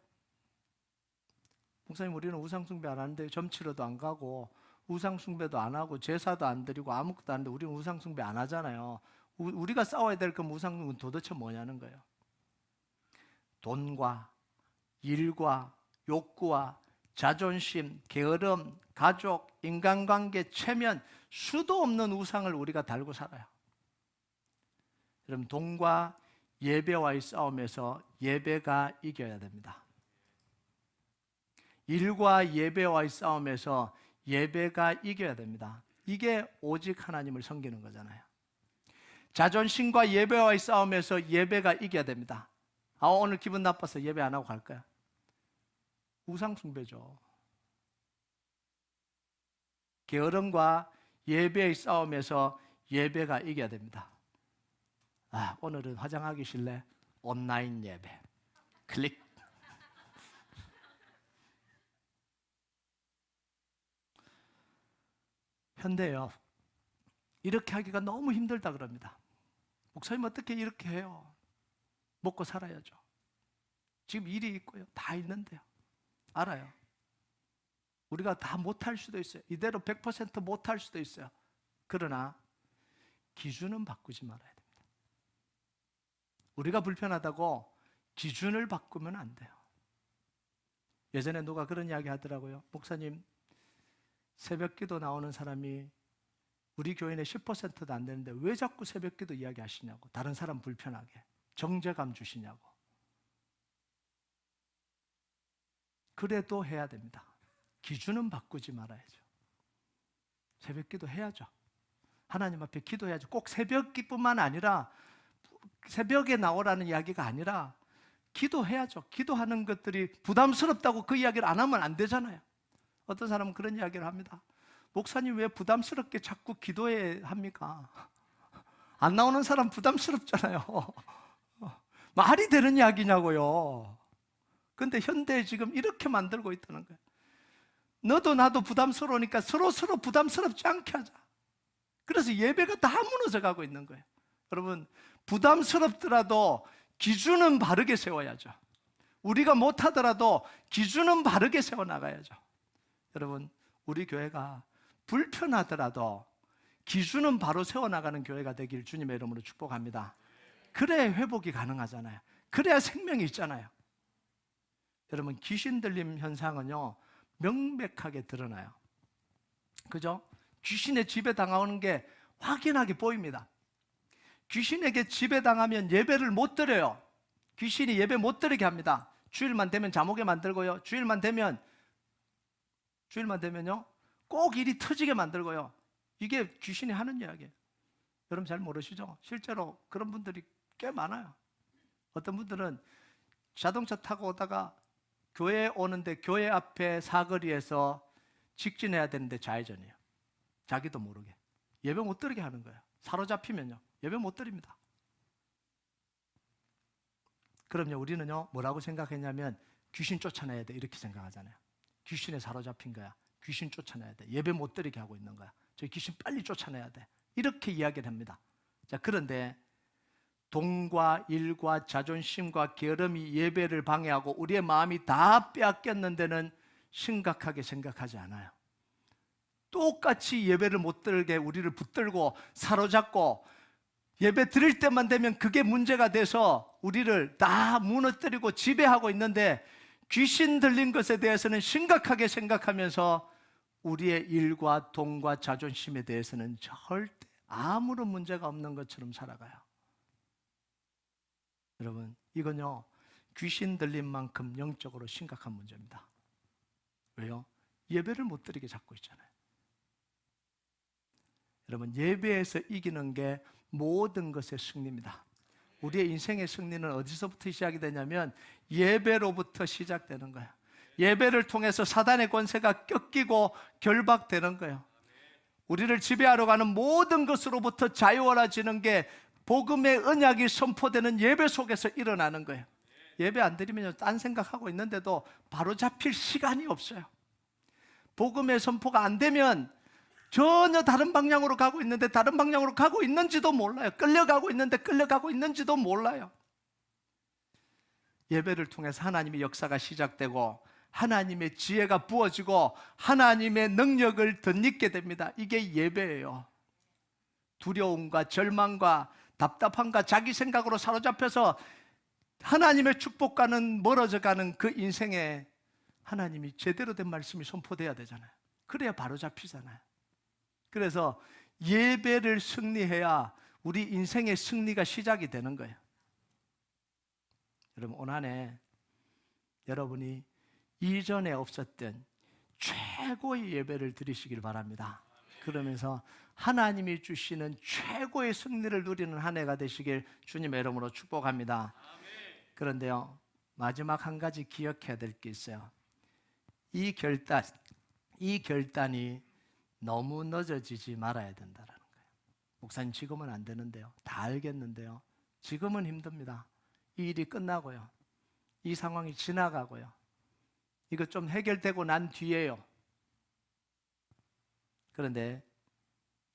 목사님, 우리는 우상 숭배 안 하는데 점치러도 안 가고 우상 숭배도 안 하고 제사도 안 드리고 아무것도 안 하는데 우리는 우상 숭배 안 하잖아요. 우리가 싸워야 될 그 우상 숭배는 도대체 뭐냐는 거예요. 돈과 일과 욕구와 자존심, 게으름, 가족, 인간관계, 체면, 수도 없는 우상을 우리가 달고 살아요. 여러분, 돈과 예배와의 싸움에서 예배가 이겨야 됩니다. 일과 예배와의 싸움에서 예배가 이겨야 됩니다. 이게 오직 하나님을 섬기는 거잖아요. 자존심과 예배와의 싸움에서 예배가 이겨야 됩니다. 오늘 기분 나빠서 예배 안 하고 갈 거야. 우상 숭배죠. 게으름과 예배의 싸움에서 예배가 이겨야 됩니다. 오늘은 화장하기 싫래? 온라인 예배. 클릭. 현대요, 이렇게 하기가 너무 힘들다 그럽니다. 목사님 어떻게 이렇게 해요? 먹고 살아야죠. 지금 일이 있고요, 다 있는데요. 알아요. 우리가 다 못할 수도 있어요. 이대로 100% 못할 수도 있어요. 그러나 기준은 바꾸지 말아야 됩니다. 우리가 불편하다고 기준을 바꾸면 안 돼요. 예전에 누가 그런 이야기 하더라고요. 목사님, 새벽 기도 나오는 사람이 우리 교인의 10%도 안 되는데 왜 자꾸 새벽 기도 이야기 하시냐고. 다른 사람 불편하게 정죄감 주시냐고. 그래도 해야 됩니다. 기준은 바꾸지 말아야죠. 새벽 기도 해야죠. 하나님 앞에 기도해야죠. 꼭 새벽 기뿐만 아니라 새벽에 나오라는 이야기가 아니라 기도해야죠. 기도하는 것들이 부담스럽다고 그 이야기를 안 하면 안 되잖아요. 어떤 사람은 그런 이야기를 합니다. 목사님 왜 부담스럽게 자꾸 기도해 합니까? 안 나오는 사람 부담스럽잖아요. 말이 되는 이야기냐고요. 근데 현대에 지금 이렇게 만들고 있다는 거예요. 너도 나도 부담스러우니까 서로 부담스럽지 않게 하자. 그래서 예배가 다 무너져 가고 있는 거예요. 여러분, 부담스럽더라도 기준은 바르게 세워야죠. 우리가 못하더라도 기준은 바르게 세워나가야죠. 여러분, 우리 교회가 불편하더라도 기준은 바로 세워나가는 교회가 되길 주님의 이름으로 축복합니다. 그래야 회복이 가능하잖아요. 그래야 생명이 있잖아요. 여러분, 귀신 들림 현상은요, 명백하게 드러나요. 그죠? 귀신의 지배당하는 게 확연하게 보입니다. 귀신에게 지배당하면 예배를 못 드려요. 귀신이 예배 못 드리게 합니다. 주일만 되면 잠오게 만들고요. 주일만 되면요, 꼭 일이 터지게 만들고요. 이게 귀신이 하는 이야기예요. 여러분 잘 모르시죠? 실제로 그런 분들이 꽤 많아요. 어떤 분들은 자동차 타고 오다가 교회에 오는데 교회 앞에 사거리에서 직진해야 되는데 좌회전이에요. 자기도 모르게. 예배 못 드리게 하는 거예요. 사로잡히면요, 예배 못 드립니다. 그럼요, 우리는요, 뭐라고 생각했냐면 귀신 쫓아내야 돼, 이렇게 생각하잖아요. 귀신에 사로잡힌 거야. 귀신 쫓아내야 돼. 예배 못 드리게 하고 있는 거야. 저 귀신 빨리 쫓아내야 돼. 이렇게 이야기를 합니다. 자, 그런데 돈과 일과 자존심과 게으름이 예배를 방해하고 우리의 마음이 다 빼앗겼는 데는 심각하게 생각하지 않아요. 똑같이 예배를 못 드리게 우리를 붙들고 사로잡고 예배 드릴 때만 되면 그게 문제가 돼서 우리를 다 무너뜨리고 지배하고 있는데, 귀신 들린 것에 대해서는 심각하게 생각하면서 우리의 일과 돈과 자존심에 대해서는 절대 아무런 문제가 없는 것처럼 살아가요. 여러분, 이건요, 귀신 들린 만큼 영적으로 심각한 문제입니다. 왜요? 예배를 못 드리게 잡고 있잖아요. 여러분, 예배에서 이기는 게 모든 것의 승리입니다. 우리의 인생의 승리는 어디서부터 시작이 되냐면 예배로부터 시작되는 거예요. 예배를 통해서 사단의 권세가 꺾이고 결박되는 거예요. 우리를 지배하러 가는 모든 것으로부터 자유로워지는 게 복음의 언약이 선포되는 예배 속에서 일어나는 거예요. 예배 안 드리면 딴 생각하고 있는데도 바로 잡힐 시간이 없어요. 복음의 선포가 안 되면 전혀 다른 방향으로 가고 있는데 다른 방향으로 가고 있는지도 몰라요. 끌려가고 있는데 끌려가고 있는지도 몰라요. 예배를 통해서 하나님의 역사가 시작되고 하나님의 지혜가 부어지고 하나님의 능력을 덧입게 됩니다. 이게 예배예요. 두려움과 절망과 답답함과 자기 생각으로 사로잡혀서 하나님의 축복과는 멀어져가는 그 인생에 하나님이 제대로 된 말씀이 선포돼야 되잖아요. 그래야 바로 잡히잖아요. 그래서 예배를 승리해야 우리 인생의 승리가 시작이 되는 거예요. 여러분, 올 한 해 여러분이 이전에 없었던 최고의 예배를 드리시길 바랍니다. 그러면서 하나님이 주시는 최고의 승리를 누리는 한 해가 되시길 주님의 이름으로 축복합니다. 그런데요, 마지막 한 가지 기억해야 될 게 있어요. 이 결단이 너무 늦어지지 말아야 된다는 거예요. 목사님 지금은 안 되는데요. 다 알겠는데요. 지금은 힘듭니다. 이 일이 끝나고요. 이 상황이 지나가고요. 이거 좀 해결되고 난 뒤에요. 그런데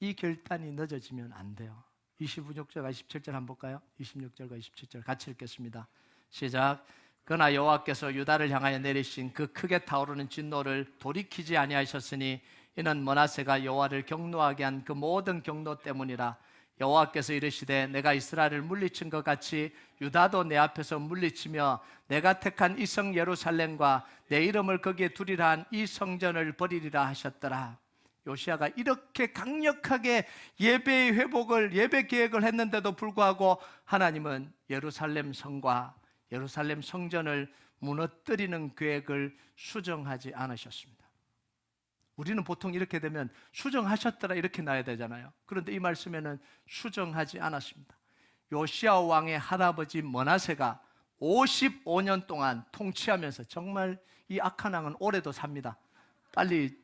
이 결단이 늦어지면 안 돼요. 26절과 27절 한번 볼까요? 26절과 27절 같이 읽겠습니다. 시작. 그러나 여호와께서 유다를 향하여 내리신 그 크게 타오르는 진노를 돌이키지 아니하셨으니 이는 므낫세가 여호와를 경노하게 한 그 모든 경노 때문이라. 여호와께서 이르시되 내가 이스라엘을 물리친 것 같이 유다도 내 앞에서 물리치며 내가 택한 이 성 예루살렘과 내 이름을 거기에 두리라 한 이 성전을 버리리라 하셨더라. 요시야가 이렇게 강력하게 예배의 회복을, 예배 계획을 했는데도 불구하고 하나님은 예루살렘 성과 예루살렘 성전을 무너뜨리는 계획을 수정하지 않으셨습니다. 우리는 보통 이렇게 되면 수정하셨더라 이렇게 나야 되잖아요. 그런데 이 말씀에는 수정하지 않았습니다. 요시야 왕의 할아버지 므낫세가 55년 동안 통치하면서, 정말 이 악한 왕은 오래도 삽니다. 빨리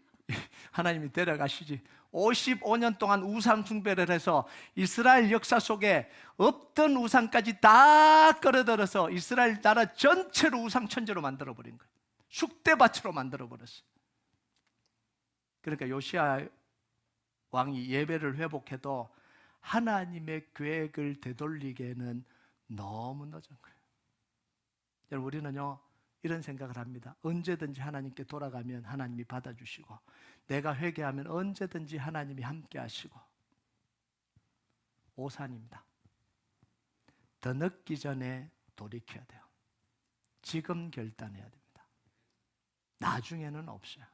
하나님이 데려가시지. 55년 동안 우상 숭배를 해서 이스라엘 역사 속에 없던 우상까지 다 끌어들여서 이스라엘 나라 전체로 우상 천지로 만들어버린 거예요. 쑥대밭으로 만들어버렸어요. 그러니까 요시야 왕이 예배를 회복해도 하나님의 계획을 되돌리기에는 너무 늦은 거예요. 여러분, 우리는요 이런 생각을 합니다. 언제든지 하나님께 돌아가면 하나님이 받아주시고, 내가 회개하면 언제든지 하나님이 함께 하시고. 오산입니다. 더 늦기 전에 돌이켜야 돼요. 지금 결단해야 됩니다. 나중에는 없어요.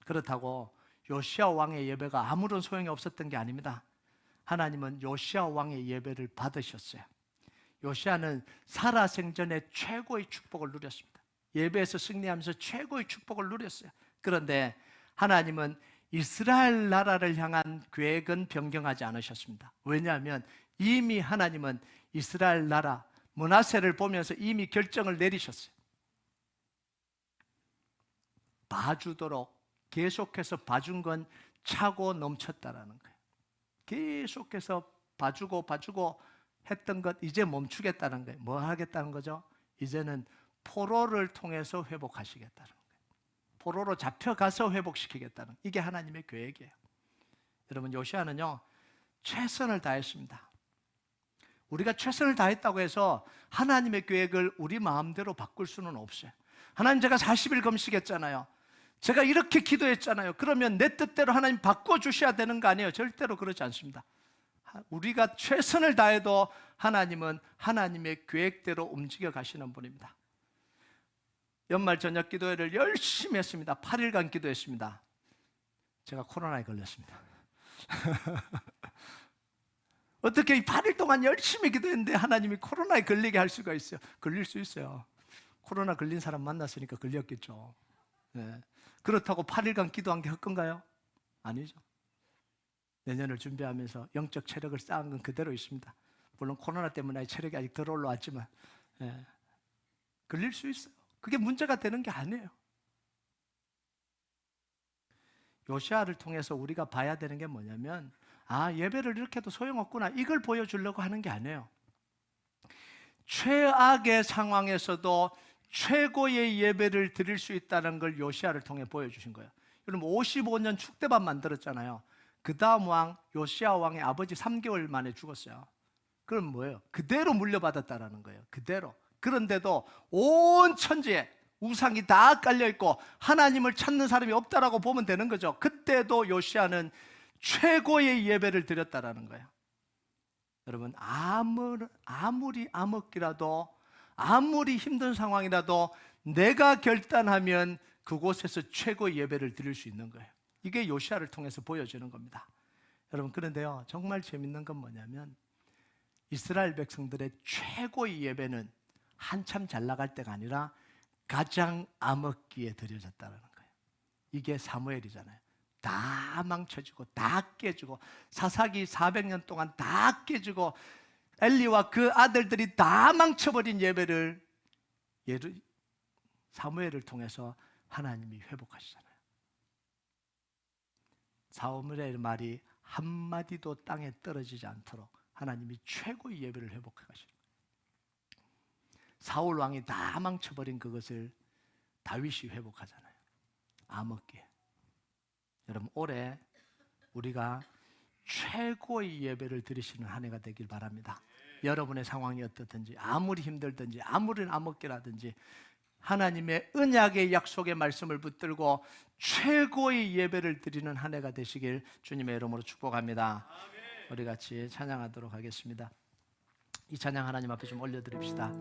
그렇다고 요시야 왕의 예배가 아무런 소용이 없었던 게 아닙니다. 하나님은 요시야 왕의 예배를 받으셨어요. 요시야는 살아생전에 최고의 축복을 누렸습니다. 예배에서 승리하면서 최고의 축복을 누렸어요. 그런데 하나님은 이스라엘 나라를 향한 계획은 변경하지 않으셨습니다. 왜냐하면 이미 하나님은 이스라엘 나라 므낫세를 보면서 이미 결정을 내리셨어요. 봐주도록 계속해서 봐준 건 차고 넘쳤다라는 거예요. 계속해서 봐주고 했던 것 이제 멈추겠다는 거예요. 뭐 하겠다는 거죠? 이제는 포로를 통해서 회복하시겠다는 거예요. 포로로 잡혀가서 회복시키겠다는, 이게 하나님의 계획이에요. 여러분, 요시야는요 최선을 다했습니다. 우리가 최선을 다했다고 해서 하나님의 계획을 우리 마음대로 바꿀 수는 없어요. 하나님, 제가 40일 금식했잖아요. 제가 이렇게 기도했잖아요. 그러면 내 뜻대로 하나님 바꿔주셔야 되는 거 아니에요? 절대로 그렇지 않습니다. 우리가 최선을 다해도 하나님은 하나님의 계획대로 움직여 가시는 분입니다. 연말 저녁 기도회를 열심히 했습니다. 8일간 기도했습니다. 제가 코로나에 걸렸습니다. 어떻게 8일 동안 열심히 기도했는데 하나님이 코로나에 걸리게 할 수가 있어요? 걸릴 수 있어요. 코로나 걸린 사람 만났으니까 걸렸겠죠. 네. 그렇다고 8일간 기도한 게 헛건가요? 아니죠. 내년을 준비하면서 영적 체력을 쌓은 건 그대로 있습니다. 물론 코로나 때문에 체력이 아직 덜 올라왔지만 걸릴 수 있어요. 그게 문제가 되는 게 아니에요. 요시야를 통해서 우리가 봐야 되는 게 뭐냐면, 예배를 이렇게 해도 소용없구나, 이걸 보여주려고 하는 게 아니에요. 최악의 상황에서도 최고의 예배를 드릴 수 있다는 걸 요시야를 통해 보여주신 거예요. 여러분, 55년 축대밭 만들었잖아요. 그 다음 왕 요시야 왕의 아버지 3개월 만에 죽었어요. 그럼 뭐예요? 그대로 물려받았다라는 거예요. 그대로. 그런데도 온 천지에 우상이 다 깔려있고 하나님을 찾는 사람이 없다라고 보면 되는 거죠. 그때도 요시야는 최고의 예배를 드렸다라는 거예요. 여러분, 아무리 암흑기라도, 아무리 힘든 상황이라도 내가 결단하면 그곳에서 최고의 예배를 드릴 수 있는 거예요. 이게 요시야를 통해서 보여지는 겁니다. 여러분, 그런데요 정말 재밌는 건 뭐냐면, 이스라엘 백성들의 최고의 예배는 한참 잘 나갈 때가 아니라 가장 암흑기에 드려졌다는 거예요. 이게 사무엘이잖아요. 다 망쳐지고 다 깨지고, 사사기 400년 동안 다 깨지고 엘리와 그 아들들이 다 망쳐버린 예배를 사무엘을 통해서 하나님이 회복하시잖아요. 사무엘의 말이 한마디도 땅에 떨어지지 않도록 하나님이 최고의 예배를 회복하시는 거예요. 사울 왕이 다 망쳐버린 그것을 다윗이 회복하잖아요. 암흑기에. 여러분, 올해 우리가 최고의 예배를 드리시는 한 해가 되길 바랍니다. 여러분의 상황이 어떻든지, 아무리 힘들든지, 아무리 암흑기라든지 하나님의 언약의 약속의 말씀을 붙들고 최고의 예배를 드리는 한 해가 되시길 주님의 이름으로 축복합니다. 우리 같이 찬양하도록 하겠습니다. 이 찬양 하나님 앞에 좀 올려드립시다.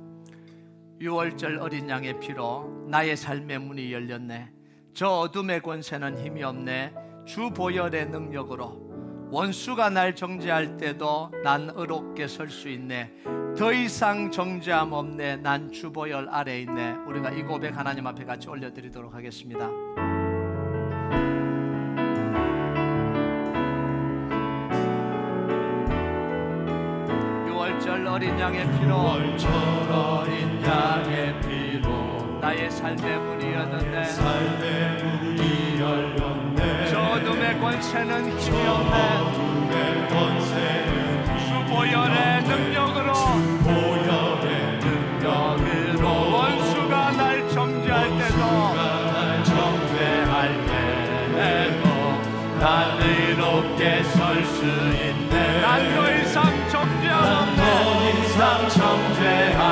유월절 어린 양의 피로 나의 삶의 문이 열렸네. 저 어둠의 권세는 힘이 없네. 주 보혈의 능력으로 원수가 날 정죄할 때도 난 의롭게 설 수 있네. 더 이상 정죄함 없네. 난 주 보혈 아래에 있네. 우리가 이 고백 하나님 앞에 같이 올려드리도록 하겠습니다. 유월절 어린 양의 피로, 어린 양의 피로 나의 삶의 문이 열렸네. 삶의 문이 열렸네. 저 어둠의 권세는 힘이 없네. 주 보혈의 능력으로, 원수가 날 정죄할 때도 난 의롭게 설 수 있네. 난 더 이상 정죄함 없네. 난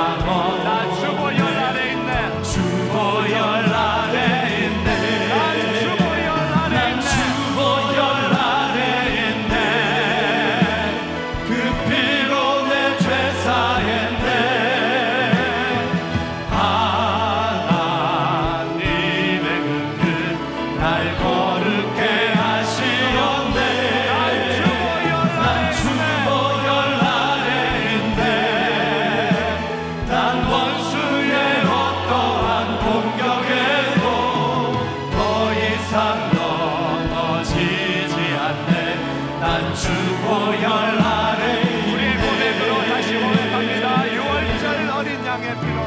주 보혈 아래 있네. 주 보혈 아래 있네. 난 주 보혈 아래 있네. 주 보혈 아래 있네. 그 피로 내 죄 사했네. 하나님의 그 날 거룩해 하시었네. 난 주 보혈 아래 있네. 난 원수의 어떠한 공격에도 더 이상 넘어지지 않네. 난 주 보혈 아래 있네. 우리의 고백으로 다시 고백합니다. 유월절 어린 양의 피로,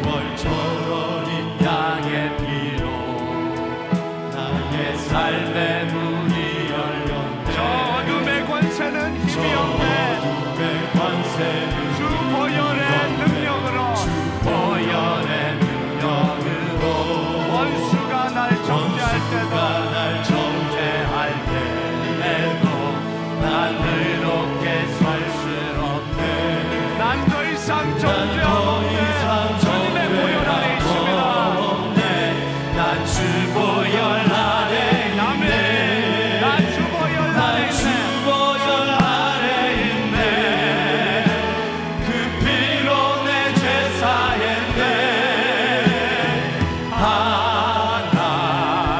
유월절 어린 양의 피로 나의 삶의 문이 열렸네. 저 어둠의 권세는 힘이 없네. 주 보혈의 능력으로, 원수가 날 정죄할 때에도 난 의롭게 살 수 없네. 난 더 이상 정죄함 없네. 주님의 보혈 아래 있습니다. 난 주 보혈 아래 있네. 난 주 보혈 아래 있네. 그 피로 내 죄 사했네.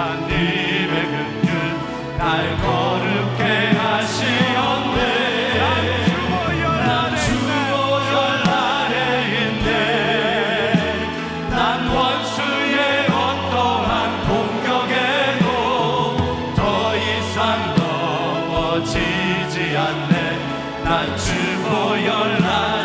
하나님의 긍휼 날 거룩해 하시었네. 난 주 보혈 아래 있네. 난 원수의 어떠한 공격에도 더 이상 넘어지지 않네. 난 주 보혈 아래